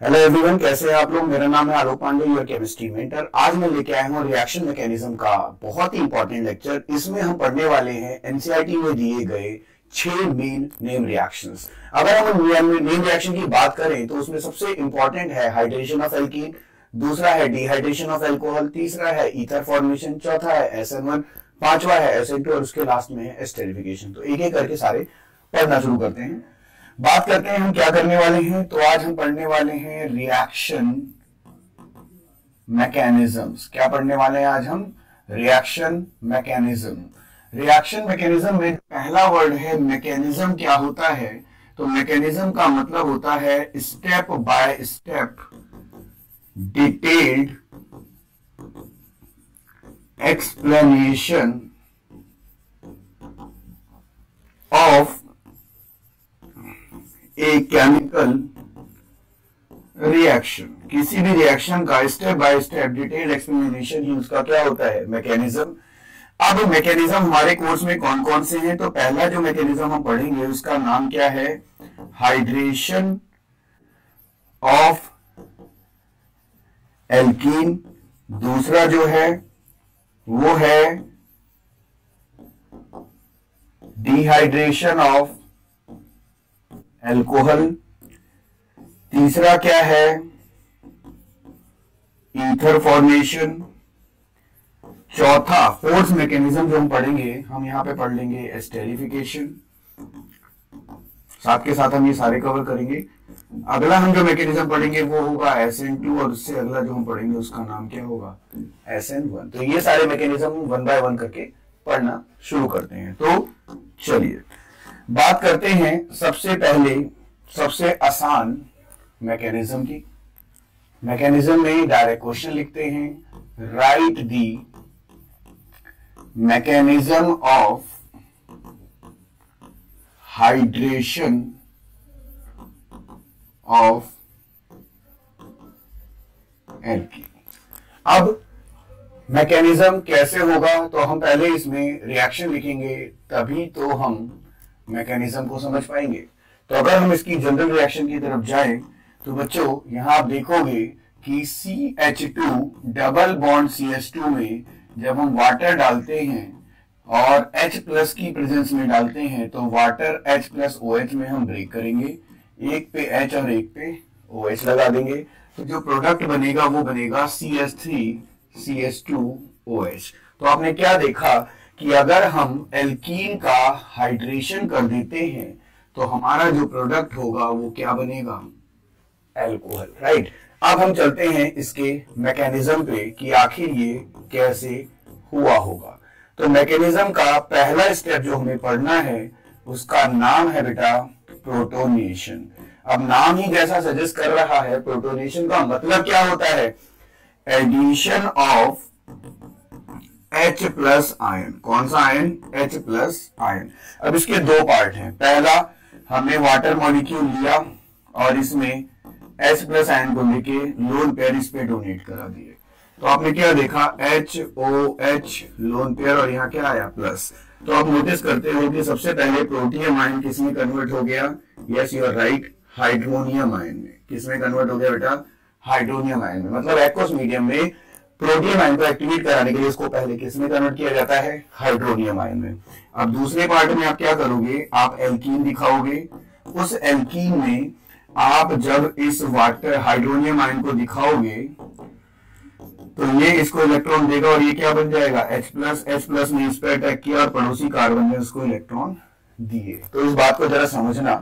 Hello everyone, कैसे हैं आप लोग। मेरा नाम है आलोक पांडे, योर केमिस्ट्री मेंटर। आज मैं लेके आया हूँ रिएक्शन मैकेनिज्म का बहुत ही इंपॉर्टेंट लेक्चर। इसमें हम पढ़ने वाले हैं एनसीईआरटी में दिए गए 6 मेन नेम रिएक्शंस। अगर हम नेम रिएक्शन की बात करें तो उसमें सबसे इंपॉर्टेंट है हाइड्रेशन ऑफ एल्कीन, दूसरा है डिहाइड्रेशन ऑफ एल्कोहल, तीसरा है ईथर फॉर्मेशन, चौथा है SN1, पांचवा है SN2 और उसके लास्ट में है एस्टेरिफिकेशन। तो एक एक करके सारे पढ़ना शुरू करते हैं। बात करते हैं हम क्या करने वाले हैं। तो आज हम पढ़ने वाले हैं रिएक्शन मैकेनिज्म्स। क्या पढ़ने वाले हैं आज हम? Reaction mechanism. रिएक्शन मैकेनिज्म में पहला वर्ड है मैकेनिज्म। क्या होता है? तो मैकेनिज्म का मतलब होता है step by step detailed explanation of a chemical reaction. किसी भी रिएक्शन का step by step detail explanation ही उसका क्या होता है? मैकेनिज्म। अब मैकेनिज्म हमारे कोर्स में कौन कौन से हैं? तो पहला जो मैकेनिज्म हम पढ़ेंगे उसका नाम क्या है? Hydration of alkene. दूसरा जो है वो है डिहाइड्रेशन ऑफ एल्कोहल। तीसरा क्या है? Ether formation. चौथा फोर्थ मैकेनिज्म जो हम पढ़ेंगे, हम यहां पे पढ़ लेंगे एस्टेरिफिकेशन। साथ के साथ हम ये सारे कवर करेंगे। अगला हम जो मैकेनिज्म पढ़ेंगे वो होगा SN2 और उससे अगला जो हम पढ़ेंगे उसका नाम क्या होगा? SN1। तो ये सारे मैकेनिज्म 1 बाय 1 करके पढ़ना शुरू करते हैं। तो चलिए बात करते हैं सबसे पहले सबसे आसान मैकेनिज्म की। मैकेनिज्म में डायरेक्ट क्वेश्चन लिखते हैं, right the mechanism of hydration of alkene. अब मैकेनिज्म कैसे होगा? तो हम पहले इसमें रिएक्शन लिखेंगे, तभी तो हम मैकेनिज्म को समझ पाएंगे। तो अगर हम इसकी जनरल रिएक्शन की तरफ जाएं तो बच्चों यहां आप देखोगे कि CH2 डबल बॉन्ड CH2 में जब हम वाटर डालते हैं और H प्लस की प्रेजेंस में डालते हैं तो वाटर H प्लस OH में हम ब्रेक करेंगे, एक पे H और एक पे OH लगा देंगे। तो जो प्रोडक्ट बनेगा वो बनेगा CH3CH2OH। तो आपने क्या देखा कि अगर हम एल्कीन का हाइड्रेशन कर देते हैं तो हमारा जो प्रोडक्ट होगा वो क्या बनेगा? Alcohol, right. अब हम चलते हैं इसके मैकेनिज्म पे कि आखिर ये कैसे हुआ होगा। तो मैकेनिज्म का पहला स्टेप जो हमें पढ़ना है उसका नाम है बेटा प्रोटोनेशन। अब नाम ही जैसा सजेस्ट कर रहा है, प्रोटोनेशन का मतलब क्या होता है? Addition of H plus ion. कौन सा आयन? H plus ion. अब इसके दो पार्ट हैं। पहला, हमने वाटर मॉलिक्यूल लिया और इसमें H प्लस आयन को लेके लोन पेयर इस पे डोनेट करा दिए। तो आपने क्या देखा? HOH लोन पेयर और यहाँ क्या आया? प्लस। तो आप नोटिस करते हो कि सबसे पहले प्रोटियम आयन किसमें कन्वर्ट हो गया? Yes you are right, hydronium ion में। किसमें कन्वर्ट हो गया बेटा? हाइड्रोनियम आयन में। मतलब एक्वस मीडियम में प्रोटियम आयन को एक्टिवेट कराने के लिए इसको पहले किसमें कन्वर्ट किया जाता है? हाइड्रोनियम आयन में। अब दूसरे पार्ट में आप क्या करोगे? आप एल्कीन दिखाओगे। उस एल्कीन में आप जब इस वाटर हाइड्रोनियम आयन को दिखाओगे तो ये इसको इलेक्ट्रॉन देगा और ये क्या बन जाएगा? H प्लस ने इस पर अटैक किया और पड़ोसी कार्बन ने उसको इलेक्ट्रॉन दिए। तो इस बात को जरा समझना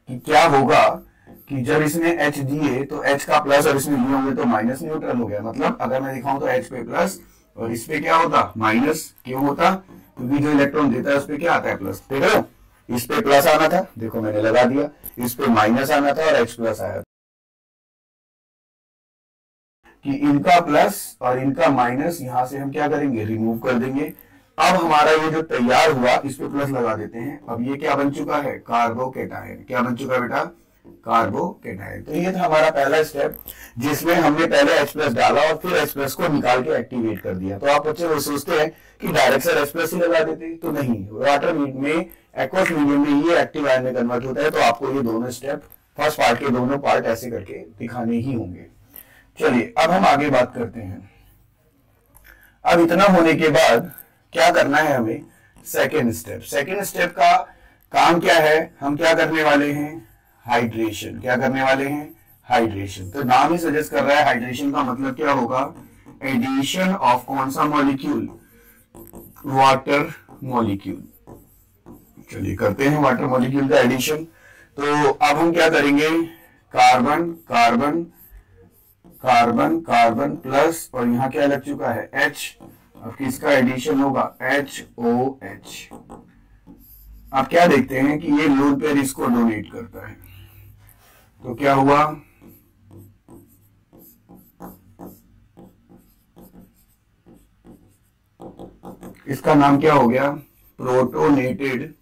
कि क्या होगा कि जब इसने H दिए तो H का प्लस और इसमें लिए होंगे तो माइनस न्यूट्रल हो गया। मतलब अगर मैं दिखाऊं तो H पे प्लस और इस पे क्या होता? माइनस। क्यों होता? क्योंकि जो इलेक्ट्रॉन देता है उस पे क्या आता है? प्लस। देख रहे हो, इस पे प्लस आना था, देखो मैंने लगा दिया। इस पे माइनस आना था और H प्लस आया कि इनका प्लस और इनका माइनस यहां से हम क्या करेंगे? रिमूव कर देंगे। अब हमारा ये जो तैयार हुआ इस पे प्लस लगा देते हैं। अब ये क्या बन चुका है? कार्बोकेटायन। क्या बन चुका है बेटा? कार्बोकेटायन। तो ये था हमारा पहला स्टेप जिसमें हमने पहले H प्लस डाला और फिर H प्लस को निकाल के एक्टिवेट कर दिया। तो आप बच्चे वो सोचते हैं कि डायरेक्ट सर H प्लस ही लगा देते, तो नहीं, वाटर में एक्वस मीडियम में ये एक्टिव आयन में कन्वर्ट होता है। तो आपको ये दोनों स्टेप फर्स्ट पार्ट के दोनों पार्ट ऐसे करके दिखाने ही होंगे। चलिए अब हम आगे बात करते हैं। अब इतना होने के बाद क्या करना है हमें, सेकेंड स्टेप। सेकेंड स्टेप का काम क्या है, हम क्या करने वाले हैं, हाइड्रेशन। क्या करने वाले हैं, हाइड्रेशन। तो नाम ही सजेस्ट कर रहा है, हाइड्रेशन का मतलब क्या होगा, एडिशन ऑफ कौन सा मॉलिक्यूल, वाटर मॉलिक्यूल। चलिए करते हैं वाटर मॉलिक्यूल का एडिशन। तो अब हम क्या करेंगे, carbon carbon carbon carbon plus, और यहां क्या लग चुका है, H। अब किसका एडिशन होगा, HOH। अब क्या देखते हैं कि ये लोन पेयर इसको डोनेट करता है, तो क्या हुआ, इसका नाम क्या हो गया, प्रोटोनेटेड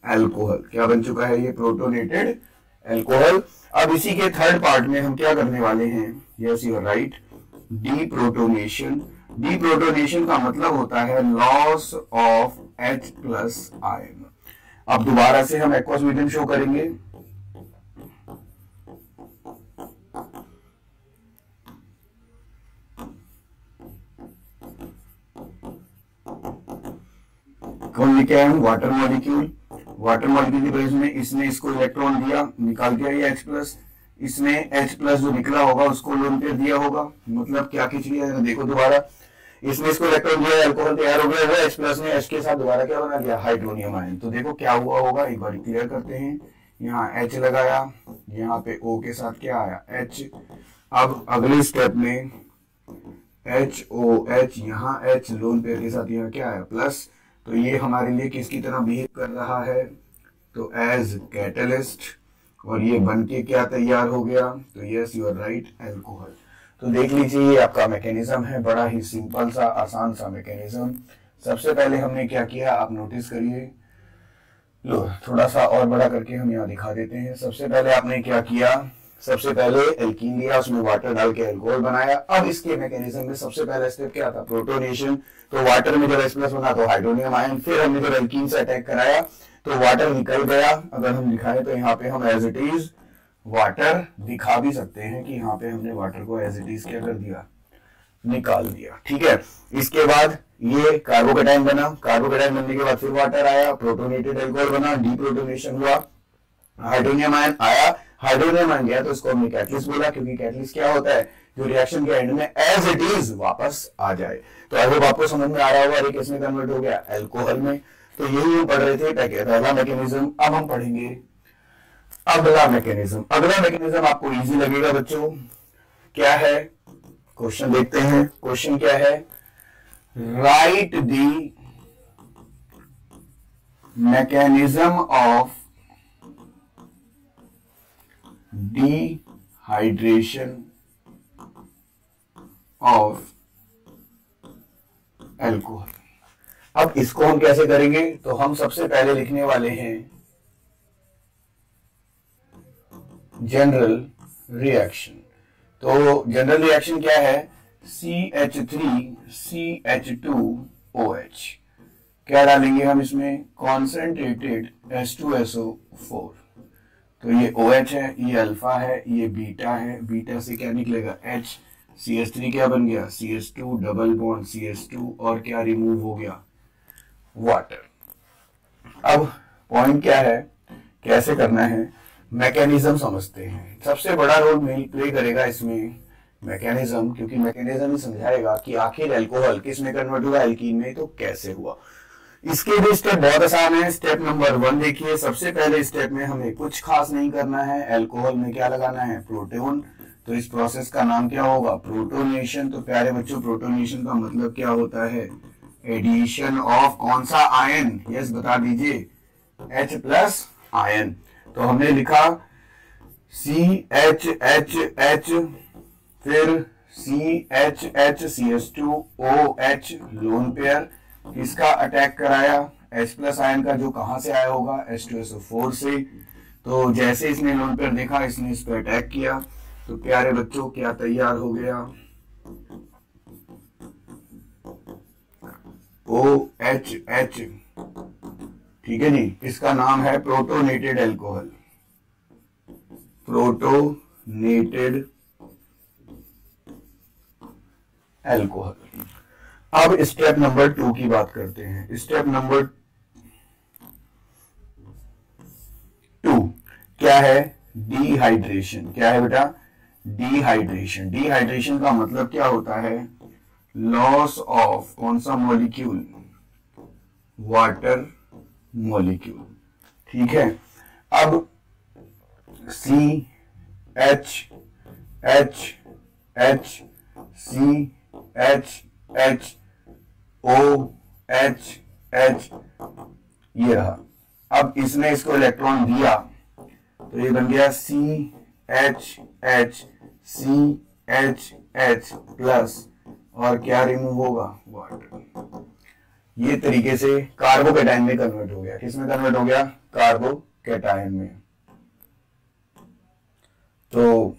अल्कोहल। क्या बन चुका है ये, प्रोटोनेटेड अल्कोहल। अब इसी के थर्ड पार्ट में हम क्या करने वाले हैं, yes you are right, deprotonation. Deprotonation का मतलब होता है loss of H plus ion. अब दोबारा से हम एक्वस मीडियम शो करेंगे। कौन लिखे हैं, वाटर मॉलिक्यूल। वाटर मॉलिक्यूल की प्रेजेंस में इसने इसको इलेक्ट्रॉन दिया, निकाल दिया ये H प्लस, इसने H प्लस जो निकला होगा उसको लोन पेयर दिया होगा, मतलब क्या खींच लिया है, देखो दोबारा, इसने इसको इलेक्ट्रॉन दिया, अल्कोहल तैयार हो गया, वो H प्लस ने H के साथ दोबारा क्या बना लिया, हाइड्रोनियम आयन। तो देखो क्या हुआ होगा, एक बार क्लियर करते हैं। यहाँ H लगाया, यहाँ पे O के साथ क्या आया, H। अब अगले स्टेप में HOH, यहाँ H लोन पेयर के साथ यहाँ क्या आया, प्लस। तो ये हमारे लिए किसकी तरह बिहेव कर रहा है, तो एज कैटलिस्ट, और ये बन के क्या तैयार हो गया, तो yes you are right, alcohol. तो देख लीजिए ये आपका मैकेनिज्म है, बड़ा ही सिंपल सा आसान सा मैकेनिज्म। सबसे पहले हमने क्या किया, आप नोटिस करिए, लो थोड़ा सा और बड़ा करके हम यहाँ दिखा देते हैं। सबसे पहले आपने क्या किया, सबसे पहले एल्कीन लिया, उसमें वाटर डाल के अल्कोहल बनाया। अब इसके मैकेनिज्म में सबसे पहला स्टेप क्या था, प्रोटोनेशन। तो वाटर में जब H प्लस बना तो हाइड्रोनियम आयन, फिर हमने जब एल्कीन से अटैक कराया तो वाटर निकल गया। अगर हम दिखाएं तो यहाँ पे हम एज इट इज वाटर दिखा भी सकते हैं कि यहाँ पे हमने वाटर को एज इट इज क्या कर दिया, निकाल दिया, ठीक है। इसके बाद ये कार्बोकेटाइन बना, कार्बोकेटाइन बनने के बाद फिर वाटर आया, प्रोटोनेटेड अल्कोहल बना, डीप्रोटोनेशन हुआ, हाइड्रोनियम आयन आया, हाइड्रोनियम आयन गया तो इसको हमने कैटलिस्ट बोला, क्योंकि कैटलिस्ट क्या होता है, जो रिएक्शन के एंड में एज इट इज वापस आ जाए। तो अगर आपको समझ में आ रहा होगा, किस में कन्वर्ट हो गया, अल्कोहल में। तो यही हम पढ़ रहे थे पहला मैकेनिज्म। अब हम पढ़ेंगे अगला मैकेनिज्म। अगला मैकेनिज्म आपको इजी लगेगा बच्चों, क्या है, क्वेश्चन देखते हैं। क्वेश्चन क्या है, right the mechanism of dehydration of alcohol. अब इसको हम कैसे करेंगे, तो हम सबसे पहले लिखने वाले हैं जनरल रिएक्शन। तो जनरल रिएक्शन क्या है, CH3CH2OH। क्या डालेंगे हम इसमें, कॉन्सेंट्रेटेड H2SO4। तो ये OH है, ये अल्फा है, ये बीटा है, बीटा से क्या निकलेगा H, CH3 क्या बन गया, CH2 डबल बॉन्ड CH2, और क्या रिमूव हो गया, वाटर। अब पॉइंट क्या है, कैसे करना है, मैकेनिज्म समझते हैं। सबसे बड़ा रोल प्ले करेगा इसमें मैकेनिज्म, क्योंकि मैकेनिज्म ही समझाएगा कि आखिर अल्कोहल किस में कन्वर्ट हुआ, एल्कीन में, तो कैसे हुआ। इसके भी स्टेप बहुत आसान है। स्टेप नंबर 1 देखिए, सबसे पहले स्टेप में हमें कुछ खास नहीं करना है, अल्कोहल में क्या लगाना है, प्रोटोन। तो इस प्रोसेस का नाम क्या होगा, प्रोटोनेशन। तो प्यारे बच्चों, प्रोटोनेशन का मतलब क्या होता है, एडिशन ऑफ कौन सा आयन, यस बता दीजिए, H प्लस आयन। तो हमने लिखा CHHH, फिर CHHCH2OH लोन पेयर, किसका अटैक कराया, H प्लस आयन का, जो कहां से आया होगा, H2SO4 से। तो जैसे इसने लोन पेयर देखा, इसने इस पर अटैक किया, तो प्यारे बच्चों क्या तैयार हो गया, OHH, ठीक है जी। इसका नाम है प्रोटोनेटेड अल्कोहल। Protonated alcohol. अब स्टेप नंबर 2 की बात करते हैं। स्टेप नंबर 2 क्या है? डिहाइड्रेशन। क्या है बेटा? डिहाइड्रेशन। डिहाइड्रेशन का मतलब क्या होता है? लॉस ऑफ कौन सा मॉलिक्यूल? Water molecule. ठीक है। अब C H H H C H H O H H, ये रहा। अब इसने इसको इलेक्ट्रॉन दिया तो ये बन गया C H H C H H plus, और क्या रिमूव होगा? वाटर। ये तरीके से कार्बोकेटाइन में कन्वर्ट हो गया। किसमें कन्वर्ट हो गया? कार्बोकेटाइन में। तो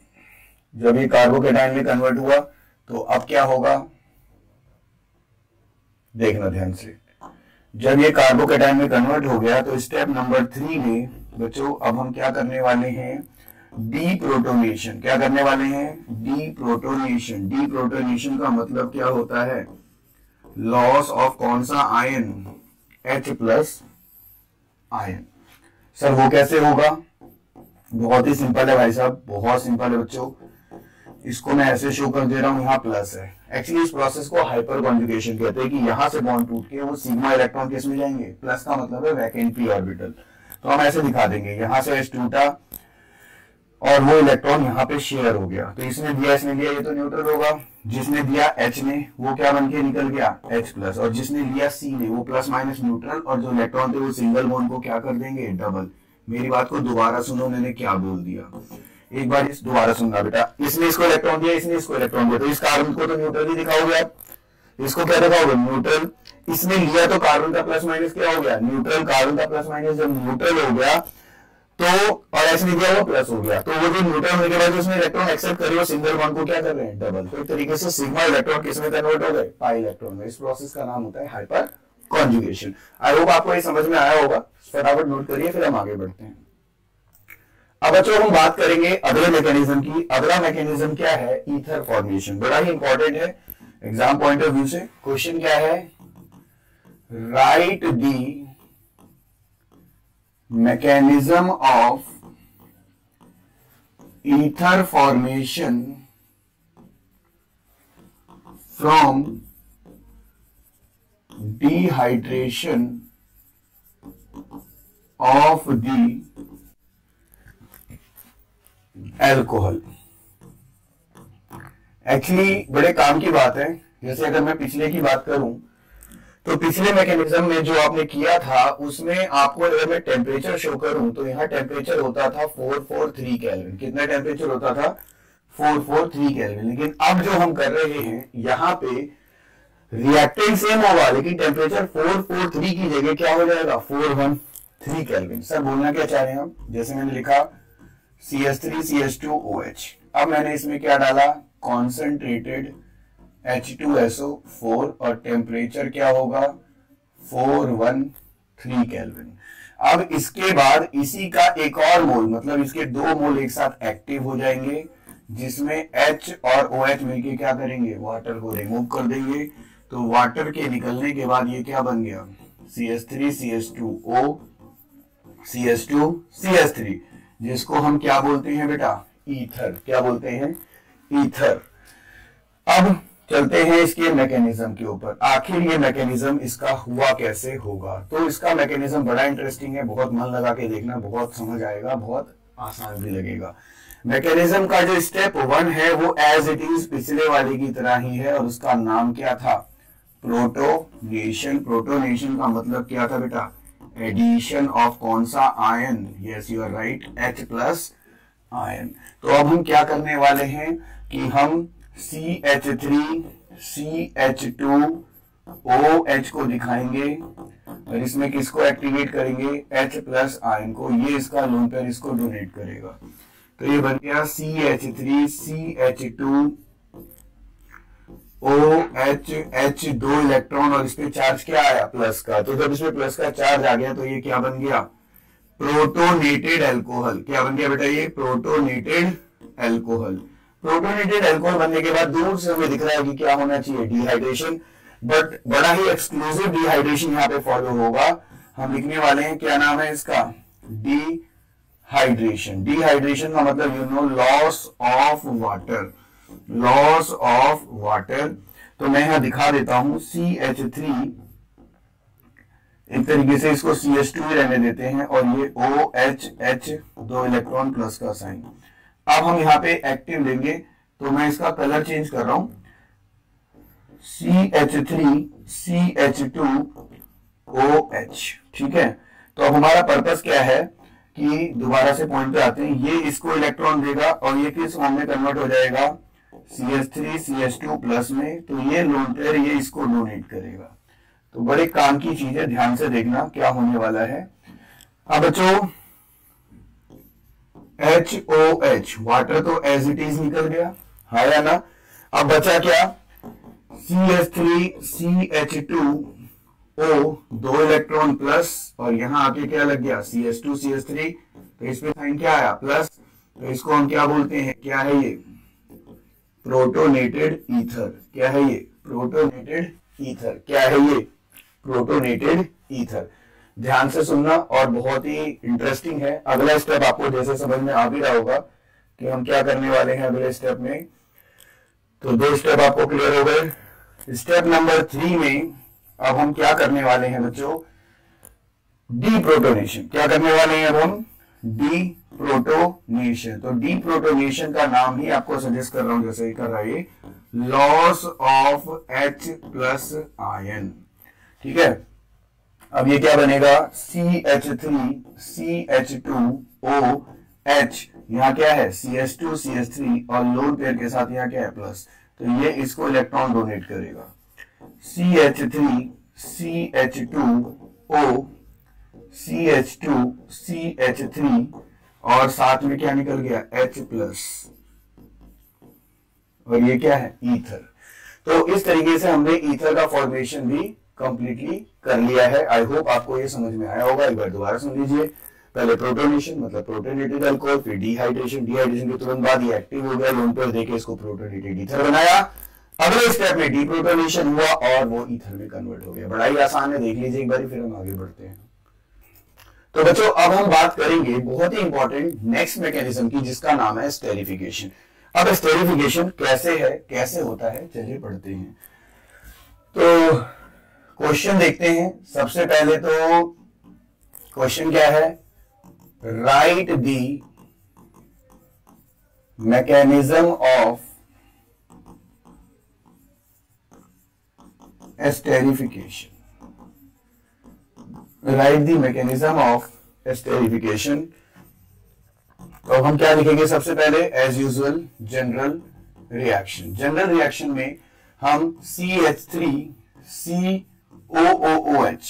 जब ये कार्बोकेटाइन में कन्वर्ट हुआ तो अब क्या होगा? देखना ध्यान से। जब ये कार्बोकेटाइन में कन्वर्ट हो गया तो स्टेप नंबर 3 में बच्चों अब हम क्या करने वाले हैं? डीप्रोटोनेशन। क्या करने वाले हैं? डीप्रोटोनेशन। डीप्रोटोनेशन का मतलब क्या होता है? लॉस ऑफ कौन सा ion? H plus ion. Sir वो कैसे होगा? बहुत ही सिंपल है भाई साहब, बहुत सिंपल है बच्चों। इसको मैं ऐसे शो कर दे रहा हूं, यहाँ प्लस है। एक्चुअली इस प्रोसेस को हाइपर कॉन्जुगेशन कहते हैं कि यहां से बॉन्ड टूट के वो सिग्मा इलेक्ट्रॉन किस में जाएंगे? प्लस का मतलब है वैकेंट पी ऑर्बिटल। तो हम ऐसे दिखा देंगे, यहां से H टूटा और वो इलेक्ट्रॉन यहाँ पे शेयर हो गया। तो इसने दिया, इसने लिया, ये तो न्यूट्रल होगा। जिसने दिया H ने, वो क्या बन के निकल गया? H plus. और जिसने लिया C ने, वो प्लस माइनस न्यूट्रल, और जो इलेक्ट्रॉन थे वो सिंगल बॉन्ड को क्या कर देंगे? डबल। मेरी बात को दोबारा सुनो, मैंने क्या बोल दिया, एक बार इस दोबारा सुनना बेटा। इसने इसको इलेक्ट्रॉन दिया, इसने इसको इलेक्ट्रॉन दिया, तो इस कार्बन को तो न्यूट्रल ही दिखाओगे आप। इसको क्या दिखाओगे? न्यूट्रल। इसने लिया तो कार्बन का प्लस माइनस क्या हो गया? न्यूट्रल। कार्बन का प्लस माइनस जब न्यूट्रल हो गया तो, और ऐसे नहीं दिया, वो प्लस हो गया, तो वो जो न्यूट्रल होने के बाद उसने इलेक्ट्रॉन एक्सेप्ट करी, वो सिंगल बॉन्ड को क्या कर रहे हैं? डबल। तो एक तरीके से सिग्मा इलेक्ट्रॉन किसमें कन्वर्ट हो गए? पाई इलेक्ट्रॉन में। इस प्रोसेस का नाम होता है हाइपर कॉन्जुगेशन। आई होप आपको ये समझ में आया होगा। फटाफट नोट करिए, फिर हम आगे बढ़ते हैं। अब बच्चों हम बात करेंगे अगले मैकेनिज्म की। अगला मैकेनिज्म क्या है? Ether formation. बड़ा ही इंपॉर्टेंट है एग्जाम पॉइंट ऑफ व्यू से। क्वेश्चन क्या है? Right the mechanism of ether formation from dehydration of the alcohol। Actually बड़े काम की बात है। जैसे अगर मैं पिछले की बात करूं तो पिछले मैकेनिज्म में जो आपने किया था उसमें आपको अगर मैं टेम्परेचर शो करूं तो यहाँ टेम्परेचर होता था 443 केल्विन। कितना टेम्परेचर होता था? 443 केल्विन। लेकिन अब जो हम कर रहे हैं यहाँ पे रिएक्टेंट सेम होगा, लेकिन टेम्परेचर 443 की जगह क्या हो जाएगा? 413 केल्विन। सर बोलना क्या चाह रहे हैं हम? जैसे मैंने लिखा CH3 CH2OH। अब मैंने इसमें क्या डाला? कॉन्सेंट्रेटेड H2SO4 और टेम्परेचर क्या होगा? 413 केल्विन। अब इसके बाद इसी का एक और मोल, मतलब इसके 2 मोल एक साथ एक्टिव हो जाएंगे, जिसमें H और OH मिलके क्या करेंगे? वाटर को रिमूव कर देंगे। तो वाटर के निकलने के बाद ये क्या बन गया? CH3 CH2O CH2 CH3, जिसको हम क्या बोलते हैं बेटा? ईथर। क्या बोलते हैं? ईथर। अब चलते हैं इसके मैकेनिज्म के ऊपर। आखिर ये मैकेनिज्म इसका हुआ कैसे होगा? तो इसका मैकेनिज्म बड़ा इंटरेस्टिंग है, बहुत मन लगा के देखना, बहुत समझ आएगा, बहुत आसान भी लगेगा। मैकेनिज्म का जो स्टेप 1 है वो एज इट इज पिछले वाले की तरह ही है, और उसका नाम क्या था? प्रोटोनेशन। प्रोटोनेशन का मतलब क्या था बेटा? एडिशन ऑफ कौन सा ion? Yes you are right, H plus ion. तो अब हम क्या करने वाले हैं कि हम CH3 CH2OH को दिखाएंगे और इसमें किसको एक्टिवेट करेंगे? H प्लस आयन को। ये इसका लोन पेयर इसको डोनेट करेगा। तो ये बन गया CH3 CH2OH। H 2 इलेक्ट्रॉन और इस पे चार्ज क्या आया? प्लस का। तो जब इसमें प्लस का चार्ज आ गया तो ये क्या बन गया? Protonated alcohol. क्या बन गया बेटा ये? Protonated alcohol. प्रोटोनेटेड अल्कोहल बनने के बाद दूर से हमें दिख रहा है कि क्या होना चाहिए? डिहाइड्रेशन। बट बड़ा ही एक्सक्लूसिव डिहाइड्रेशन यहाँ पे फॉलो होगा। हम लिखने वाले हैं, क्या नाम है इसका? डिहाइड्रेशन। डिहाइड्रेशन का मतलब you know loss of water. Loss of water. तो मैं यहां दिखा देता हूं CH3, एक तरीके से इसको CH2 ही रहने देते हैं, और ये OH, 2 इलेक्ट्रॉन प्लस का साइन। अब हम यहाँ पे एक्टिव लेंगे, तो मैं इसका कलर चेंज कर रहा हूं, CH3 CH2OH। ठीक है, तो अब हमारा पर्पस क्या है कि दोबारा से पॉइंट पे आते हैं, ये इसको इलेक्ट्रॉन देगा और ये किस फॉर्म में कन्वर्ट हो जाएगा? CH3 CH2 प्लस में। तो ये लोन पेयर ये इसको डोनेट करेगा। तो बड़े काम की चीज है, ध्यान से देखना क्या होने वाला है। अब बच्चों HOH, वाटर तो एज इट इज निकल गया, है या ना? अब बचा क्या? CH3 CH2O, 2 इलेक्ट्रॉन प्लस, और यहां आके क्या लग गया? CH2 CH3, तो इसमें साइन क्या आया? प्लस। तो इसको हम क्या बोलते हैं? क्या है ये? Protonated ether. क्या है ये? Protonated ether. क्या है ये? Protonated ether. ध्यान से सुनना, और बहुत ही इंटरेस्टिंग है। अगला स्टेप आपको जैसे समझ में आ भी रहा होगा कि हम क्या करने वाले हैं अगले स्टेप में। तो 2 स्टेप आपको क्लियर हो गए। स्टेप नंबर 3 में अब हम क्या करने वाले हैं बच्चों? डीप्रोटोनेशन। क्या करने वाले हैं अब हम? डीप्रोटोनेशन। तो डीप्रोटोनेशन का नाम ही आपको सजेस्ट कर रहा हूं, जैसे कर रहा है, loss of H plus ion. ठीक है, अब ये क्या बनेगा? CH3 CH2OH, यहाँ क्या है? CH2 CH3, और लोन पेयर के साथ यहाँ क्या है? प्लस। तो ये इसको इलेक्ट्रॉन डोनेट करेगा। CH3 CH2O CH2 CH3, और साथ में क्या निकल गया? H प्लस, और ये क्या है? ईथर। तो इस तरीके से हमने ईथर का फॉर्मेशन भी कंप्लीटली कर लिया है। आई होप आपको ये समझ में आया होगा। एक बार दोबारा सुन लीजिए। पहले प्रोटोनेशन मतलब प्रोटोनेटेड अल्कोहल, फिर डिहाइड्रेशन। डिहाइड्रेशन के तुरंत बाद ये एक्टिव हो गया, लोन पेयर देके इसको प्रोटोनेटेड ईथर बनाया। अगले स्टेप में डीप्रोटोनेशन हुआ और वो ईथर में कन्वर्ट हो गया। बड़ा ही आसान है, देख लीजिए एक बार, फिर हम आगे बढ़ते हैं। तो बच्चों अब हम बात करेंगे बहुत ही इंपॉर्टेंट नेक्स्ट मैकेनिज्म की, जिसका नाम है स्टेरिफिकेशन। अब स्टेरिफिकेशन कैसे है, कैसे होता है, चलिए पढ़ते हैं। तो क्वेश्चन देखते हैं। सबसे पहले तो क्वेश्चन क्या है? Right the mechanism of esterification. Write the mechanism of esterification. तो हम क्या लिखेंगे? सबसे पहले as usual general reaction. General reaction में हम CH3 COOH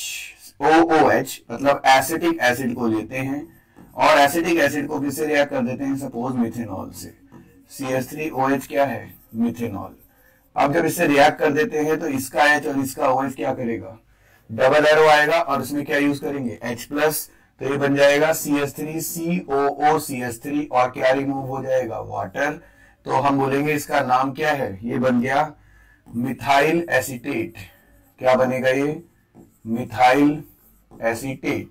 मतलब एसिटिक एसिड को लेते हैं, और एसिटिक एसिड को किससे रिएक्ट कर देते हैं? सपोज मिथेनॉल से। CH3OH क्या है? मिथेनॉल। अब जब इससे रिएक्ट कर देते हैं तो इसका H और इसका OH क्या करेगा? डबल एरो आएगा, और इसमें क्या यूज करेंगे? H plus. तो ये बन जाएगा CH3 COOCH3, और क्या रिमूव हो जाएगा? वाटर। तो हम बोलेंगे इसका नाम क्या है? ये बन गया मिथाइल एसीटेट। क्या बनेगा ये? Methyl acetate.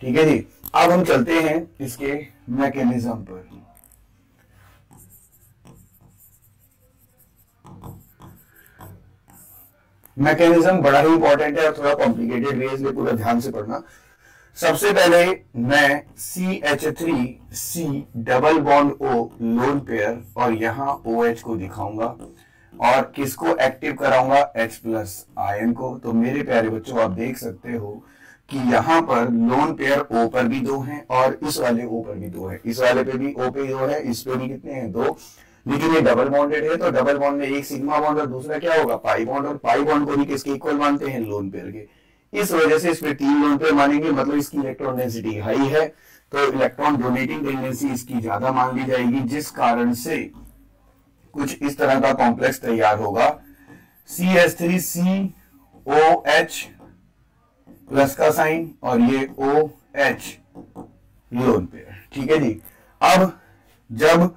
ठीक है जी। अब हम चलते हैं इसके मैकेनिज्म पर। मैकेनिज्म बड़ा ही इंपॉर्टेंट है और थोड़ा कॉम्प्लिकेटेड भी है, इसलिए पूरा ध्यान से पढ़ना। सबसे पहले मैं CH3 C double bond O lone pair और यहां OH को दिखाऊंगा और किसको एक्टिव कराऊंगा? H प्लस आयन को। तो मेरे प्यारे बच्चों आप देख सकते हो कि यहाँ पर लोन पेयर O पर भी 2 हैं और इस वाले O पर भी 2 है। इस वाले पे भी O पे 2 है, इस पे भी कितने हैं? 2। लेकिन ये डबल बॉन्डेड है, तो डबल बॉन्ड में एक सिग्मा बॉन्ड और दूसरा क्या होगा? Pi bond. और पाई बॉन्ड को भी किसके इक्वल मानते हैं? लोन पेयर के। इस वजह से इसमें 3 लोन पेयर मानेंगे, मतलब इसकी इलेक्ट्रॉन डेंसिटी हाई है, तो इलेक्ट्रॉन डोनेटिंग टेंडेंसी इसकी ज्यादा मान ली जाएगी, जिस कारण से कुछ इस तरह का कॉम्प्लेक्स तैयार होगा। CH3COH प्लस का साइन और ये OH लोन पेयर, ठीक है जी। अब जब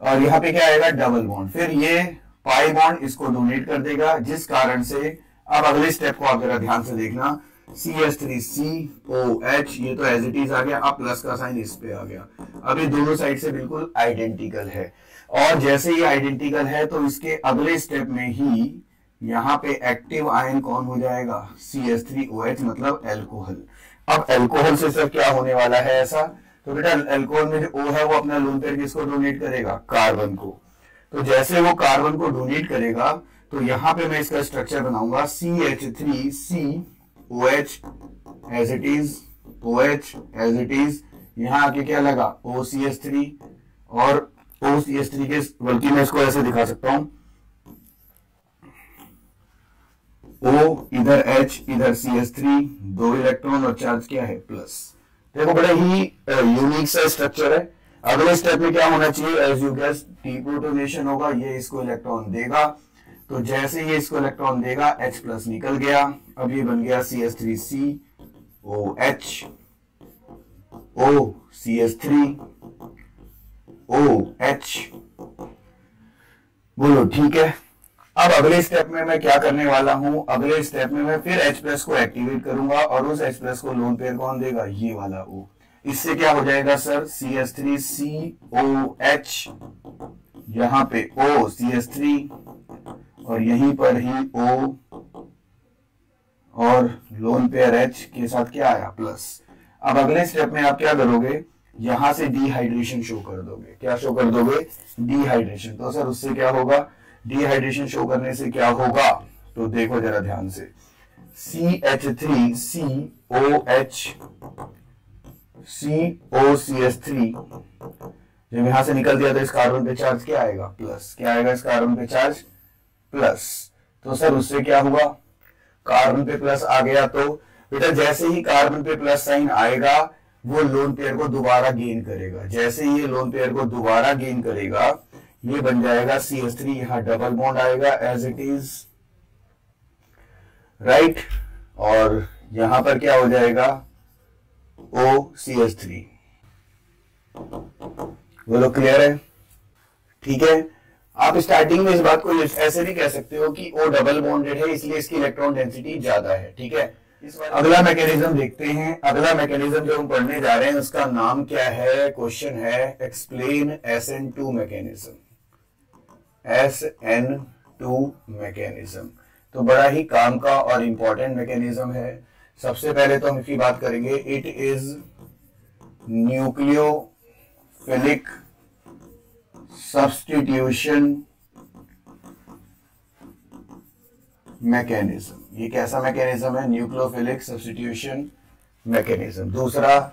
और यहाँ पे क्या आएगा डबल बॉन्ड, फिर ये पाई बॉन्ड इसको डोनेट कर देगा, जिस कारण से अब अगले स्टेप को आप जरा ध्यान से देखना, CH3COH ये तो एज इट इज आ गया, अब प्लस का साइन इस पे आ गया। अब ये दोनों साइड से बिल्कुल आइडेंटिकल है, और जैसे ये आइडेंटिकल है तो इसके अगले स्टेप में ही यहाँ पे एक्टिव आयन कौन हो जाएगा, CH3OH मतलब एल्कोहल। अब एल्कोहल से सर क्या होने वाला है ऐसा, तो बेटा एल्कोहल में जो O है वो अपना लोन पेयर किसको डोनेट करेगा, कार्बन को। तो जैसे वो कार्बन को डोनेट करेगा तो यहाँ पे मैं इसका स्ट्रक्चर बनाऊंगा CH3COH as it is, OH as it is, यहाँ आके क्या लगा OCH3 और OCH3 के, बल्कि मैं इसको ऐसे दिखा सकता हूं, O इधर H इधर CH3, 2 इलेक्ट्रॉन और चार्ज क्या है प्लस। देखो बड़ा ही यूनिक सा स्ट्रक्चर है। अगले स्टेप में क्या होना चाहिए, एज यू गेस डीप्रोटोनेशन होगा, ये इसको इलेक्ट्रॉन देगा, तो जैसे ये इसको इलेक्ट्रॉन देगा H प्लस निकल गया, अब ये बन गया CH3COH, OCH3OH, बोलो ठीक है। अब अगले स्टेप में मैं क्या करने वाला हूं, अगले स्टेप में मैं फिर H प्लस को एक्टिवेट करूंगा और उस H प्लस को लोन पेयर कौन देगा, ये वाला O। इससे क्या हो जाएगा सर, CH3COH, यहां पे OCH3 और यहीं पर ही O और लोन पेयर H के साथ क्या आया प्लस। अब अगले स्टेप में आप क्या करोगे, यहां से डिहाइड्रेशन शो कर दोगे, क्या शो कर दोगे, डिहाइड्रेशन। तो सर उससे क्या होगा, डिहाइड्रेशन शो करने से क्या होगा, तो देखो जरा ध्यान से, CH3COH COCH3 जब यहां से निकल दिया तो इस कार्बन पे चार्ज क्या आएगा प्लस, क्या आएगा इस कार्बन पे चार्ज प्लस। तो सर उससे क्या हुआ, कार्बन पे प्लस आ गया, तो बेटा जैसे ही कार्बन पे प्लस साइन आएगा वो लोन पेयर को दोबारा गेन करेगा, जैसे ये लोन पेयर को दोबारा गेन करेगा ये बन जाएगा CH3, यहां डबल बॉन्ड आएगा एज इट इज, राइट, और यहां पर क्या हो जाएगा OCH3। बोलो क्लियर है, ठीक है। आप स्टार्टिंग में इस बात को ऐसे भी कह सकते हो कि O डबल बॉन्डेड है इसलिए इसकी इलेक्ट्रॉन डेंसिटी ज्यादा है, ठीक है। अगला मैकेनिज्म देखते हैं, अगला मैकेनिज्म जो हम पढ़ने जा रहे हैं उसका नाम क्या है, क्वेश्चन है explain SN2 mechanism, SN2 mechanism. तो बड़ा ही काम का और इंपॉर्टेंट मैकेनिज्म है। सबसे पहले तो हम इसकी बात करेंगे, it is nucleophilic substitution mechanism. ये कैसा मैकेनिज्म है, न्यूक्लियोफिलिक सब्स्टिट्यूशन मैकेनिज्म। दूसरा,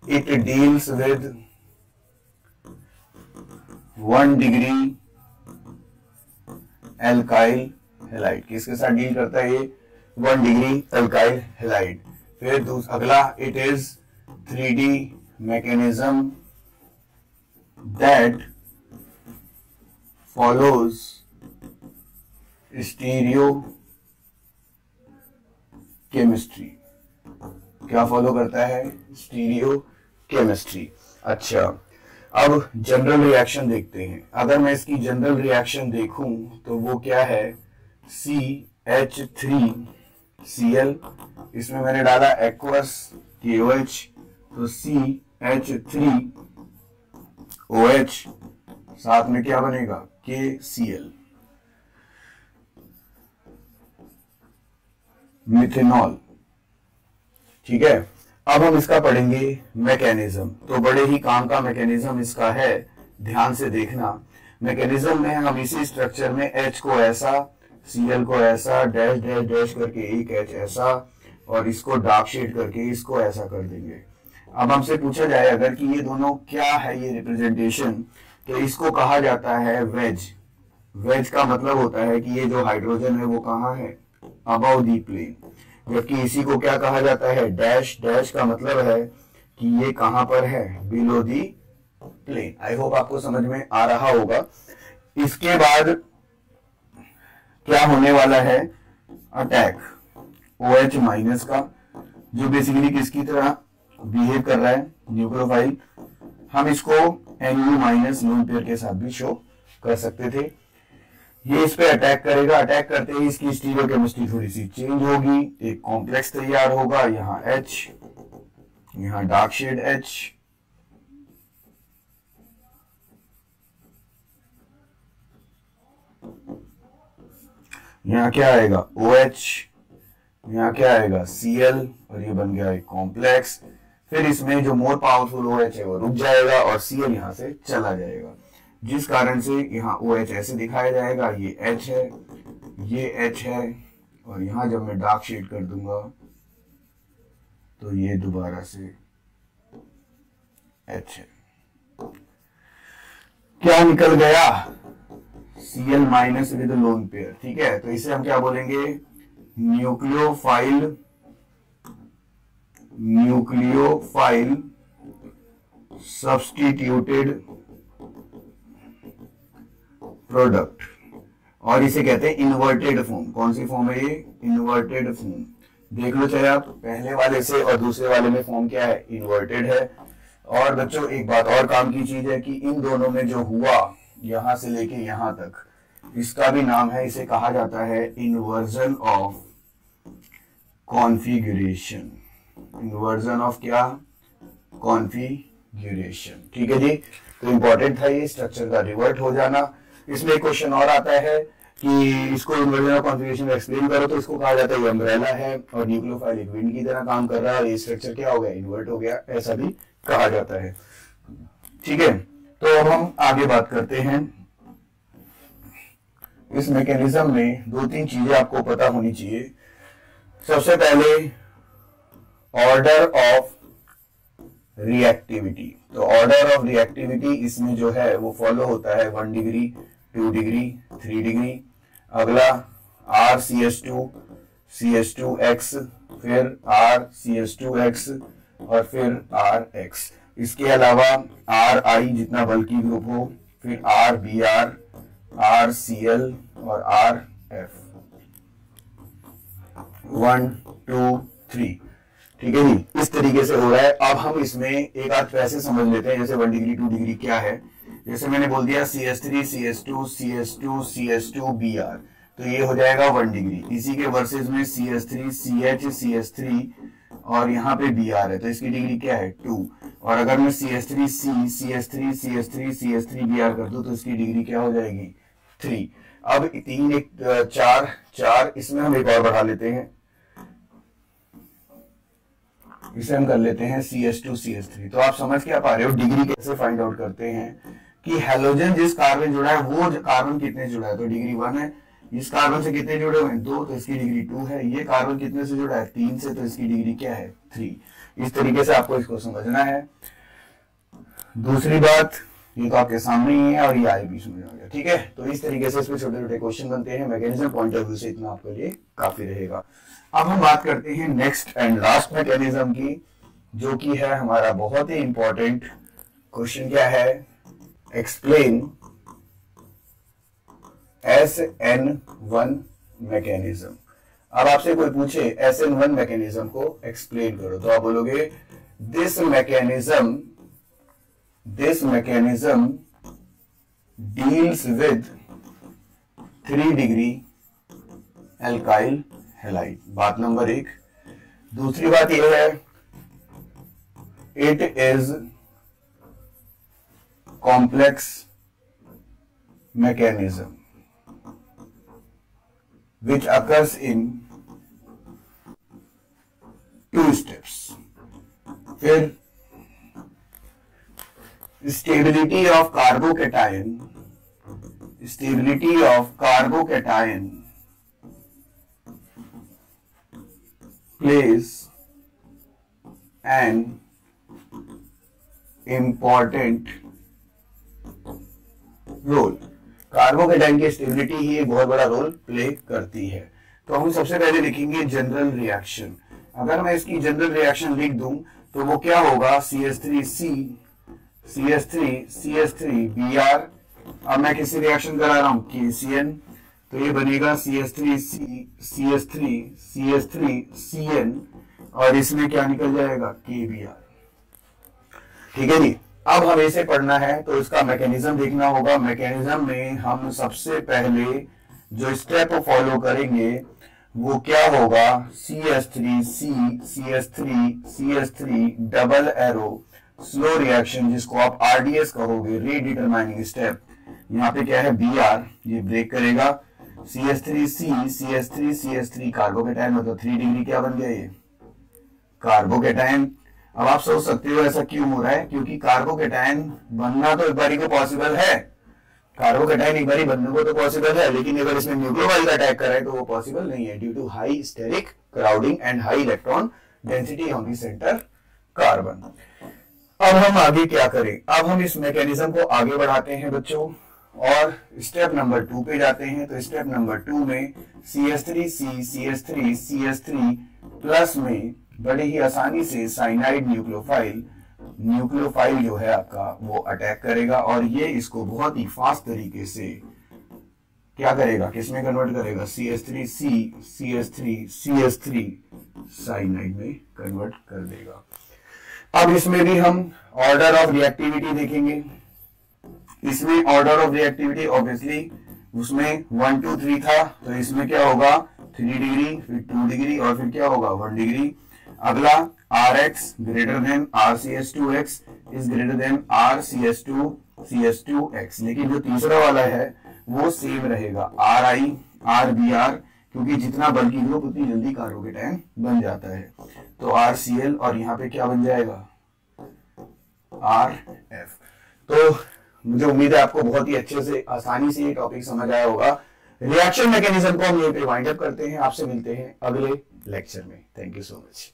it deals with 1 degree alkyl halide. किसके साथ डील करता है ये, 1 डिग्री एल्काइल हैलाइड। फिर अगला, it is 3D mechanism that follows stereo chemistry. क्या फॉलो करता है, स्टीरियो केमिस्ट्री। अच्छा, अब जनरल रिएक्शन देखते हैं। अगर मैं इसकी जनरल रिएक्शन देखूं तो वो क्या है, CH3Cl, इसमें मैंने डाला एक्वस KOH, तो CH3OH, साथ में क्या बनेगा KCl, मिथेनॉल, ठीक है। अब हम इसका पढ़ेंगे मैकेनिज्म। तो बड़े ही काम का मैकेनिज्म इसका है, ध्यान से देखना। मैकेनिज्म में हम इसी स्ट्रक्चर में H को ऐसा, Cl को ऐसा, डैश डैश डैश करके एक H ऐसा, और इसको डार्क शेड करके इसको ऐसा कर देंगे। अब हमसे पूछा जाए अगर कि ये दोनों क्या है, ये रिप्रेजेंटेशन, तो इसको कहा जाता है वेज। वेज का मतलब होता है कि ये जो हाइड्रोजन है वो कहाँ है, अबव दी प्लेन, जबकि इसी को क्या कहा जाता है, डैश। डैश का मतलब है कि ये कहां पर है, below the plane. I hope आपको समझ में आ रहा होगा। इसके बाद क्या होने वाला है, अटैक OH माइनस का, जो बेसिकली किसकी तरह, बिहेव कर रहा है न्यूक्लियोफाइल, हम इसको Nu माइनस लोन पेयर के साथ भी शो कर सकते थे। ये इस पे अटैक करेगा, अटैक करते ही इसकी स्टीरियोकेमिस्ट्री थोड़ी सी चेंज होगी, एक कॉम्प्लेक्स तैयार होगा, यहाँ H, यहाँ डार्क शेड H, यहाँ क्या आएगा OH, यहाँ क्या आएगा Cl, और ये बन गया एक कॉम्प्लेक्स। फिर इसमें जो मोर पावरफुल OH है वो रुक जाएगा और Cl यहाँ से चला जाएगा, जिस कारण से यहाँ OH ऐसे दिखाया जाएगा, ये H है, ये H है, और यहाँ जब मैं डार्क शेड कर दूंगा तो ये दोबारा से H है। क्या निकल गया? Cl minus with lone pair, ठीक है। तो इसे हम क्या बोलेंगे? न्यूक्लियोफाइल सब्स्टिट्यूटेड प्रोडक्ट, और इसे कहते हैं इन्वर्टेड फॉर्म। कौन सी फॉर्म है ये? Inverted form. देख लो चाहे आप पहले वाले से और दूसरे वाले में फॉर्म क्या है? इन्वर्टेड है। और बच्चों एक बात और काम की चीज है कि इन दोनों में जो हुआ यहां से लेके यहां तक, इसका भी नाम है, इसे कहा जाता है inversion of configuration. Inversion of क्या? कॉन्फिगरेशन, ठीक है जी। तो इंपॉर्टेंट था ये स्ट्रक्चर का रिवर्ट हो जाना। इसमें एक क्वेश्चन और आता है कि इसको इन्वर्जन ऑफ कॉन्फिगरेशन एक्सप्लेन करो, तो इसको कहा जाता है ये अम्ब्रेला है और न्यूक्लियोफाइल एक विंड की तरह काम कर रहा है और ये स्ट्रक्चर क्या हो गया? इन्वर्ट हो गया, ऐसा भी कहा जाता है, ठीक है। तो अब हम आगे बात करते हैं। इस मैकेनिज्म में दो तीन चीजें आपको पता होनी चाहिए। सबसे पहले ऑर्डर ऑफ रिएक्टिविटी। तो ऑर्डर ऑफ रिएक्टिविटी इसमें जो है वो फॉलो होता है 1 डिग्री, 2 डिग्री, 3 डिग्री। अगला RCH2 CH2X, फिर RCH2X और फिर RX। इसके अलावा RI जितना बल्कि ग्रुप हो, फिर RBr, RCl और RF। 1 2 3, ठीक है जी। इस तरीके से हो रहा है। अब हम इसमें एक आध पैसे समझ लेते हैं, जैसे 1 डिग्री 2 डिग्री क्या है। जैसे मैंने बोल दिया CH3 CH2 CH2 CH2 Br, तो ये हो जाएगा 1 डिग्री। इसी के वर्सेस में CH3 CH CH3 और यहाँ पे Br है, तो इसकी डिग्री क्या है? 2। और अगर मैं CH3 C CH3 CH3 CH3 Br कर दूं तो इसकी डिग्री क्या हो जाएगी? 3। अब 3 1 4, इसमें हम एक और बढ़ा लेते हैं, इसे हम कर लेते हैं CH2 CH3। तो आप समझ क्या पा रहे हो डिग्री कैसे फाइंड आउट करते हैं कि हेलोजन जिस कार्बन जुड़ा है वो कार्बन कितने जुड़ा है, तो डिग्री 1 है। इस कार्बन से कितने जुड़े हुए हैं? 2, तो इसकी डिग्री 2 है। ये कार्बन कितने से जुड़ा है? 3 से, तो इसकी डिग्री क्या है? 3। इस तरीके से आपको इसको समझना है। दूसरी बात, ये तो आपके सामने ही है और ये आगे बीच में आ गया, ठीक है। तो इस तरीके से इसमें छोटे छोटे क्वेश्चन बनते हैं। मैकेनिज्म पॉइंट ऑफ व्यू से इतना आपके लिए काफी रहेगा। अब हम बात करते हैं नेक्स्ट एंड लास्ट मैकेनिज्म की, जो कि है हमारा बहुत ही इंपॉर्टेंट क्वेश्चन। क्या है? Explain SN1 mechanism. अब आपसे कोई पूछे SN1 मैकेनिज्म को एक्सप्लेन करो, तो आप बोलोगे this mechanism deals with 3 degree alkyl halide. बात नंबर 1। दूसरी बात यह है it is complex mechanism which occurs in 2 steps. फिर stability of carbocation plays an important role. Carbocation की स्टेबिलिटी ही एक बहुत बड़ा रोल प्ले करती है। तो हम सबसे पहले लिखेंगे जनरल रिएक्शन। अगर मैं इसकी जनरल रिएक्शन लिख दूं तो वो क्या होगा? CH3C CH3 Br। अब मैं किसी रिएक्शन करा रहा हूं? KCN, तो ये बनेगा CH3C CH3 CN और इसमें क्या निकल जाएगा? KBr। ठीक है जी। अब हमें इसे पढ़ना है तो इसका मैकेनिज्म देखना होगा। मैकेनिज्म में हम सबसे पहले जो स्टेप फॉलो करेंगे वो क्या होगा, CH3 CH3 double arrow slow reaction, जिसको आप RDS कहोगे, रेट डिटरमाइनिंग स्टेप। यहाँ पे क्या है, Br, ये ब्रेक करेगा, CH3 कार्बोकेटाइन, मतलब 3 डिग्री क्या बन गया ये कार्बोकेटाइन। अब आप सोच सकते हो ऐसा क्यों हो रहा है, क्योंकि कार्बोकेटाइन बनना तो एक बारी को पॉसिबल है, कार्बोकेटाइन एक बारी बनने को तो पॉसिबल है, लेकिन अगर इसमें न्यूक्लियोफाइल का अटैक करे तो वो पॉसिबल नहीं है, due to high steric crowding and high electron density on the centre carbon. अब हम आगे क्या करें, अब हम इस मैकेनिज्म को आगे बढ़ाते हैं बच्चों और स्टेप नंबर 2 पे जाते हैं। तो स्टेप नंबर 2 में CH3 प्लस में बड़े ही आसानी से साइनाइड न्यूक्लियोफाइल जो है आपका वो अटैक करेगा और ये इसको बहुत ही फास्ट तरीके से क्या करेगा, किसमें कन्वर्ट करेगा, CH3 साइनाइड में कन्वर्ट कर देगा। अब इसमें भी हम ऑर्डर ऑफ रिएक्टिविटी देखेंगे। इसमें ऑर्डर ऑफ रिएक्टिविटी ऑब्वियसली उसमें 1 2 3 था, तो इसमें क्या होगा 3 डिग्री, फिर 2 डिग्री और फिर क्या होगा 1 डिग्री। अगला Rx greater than RCH2x is greater than RCH2CH2x, लेकिन जो तीसरा वाला है वो सेम रहेगा RbR, क्योंकि जितना बल्कि ग्रुप उतनी जल्दी कार्बोकेटाइन बन जाता है। तो RCl और यहाँ पे क्या बन जाएगा RF। तो मुझे उम्मीद है आपको बहुत ही अच्छे से आसानी से ये टॉपिक समझ आया होगा। रिएक्शन मैकेनिज्म को हम यहीं पे वाइंड अप करते हैं। आपसे मिलते हैं अगले लेक्चर में। Thank you so much.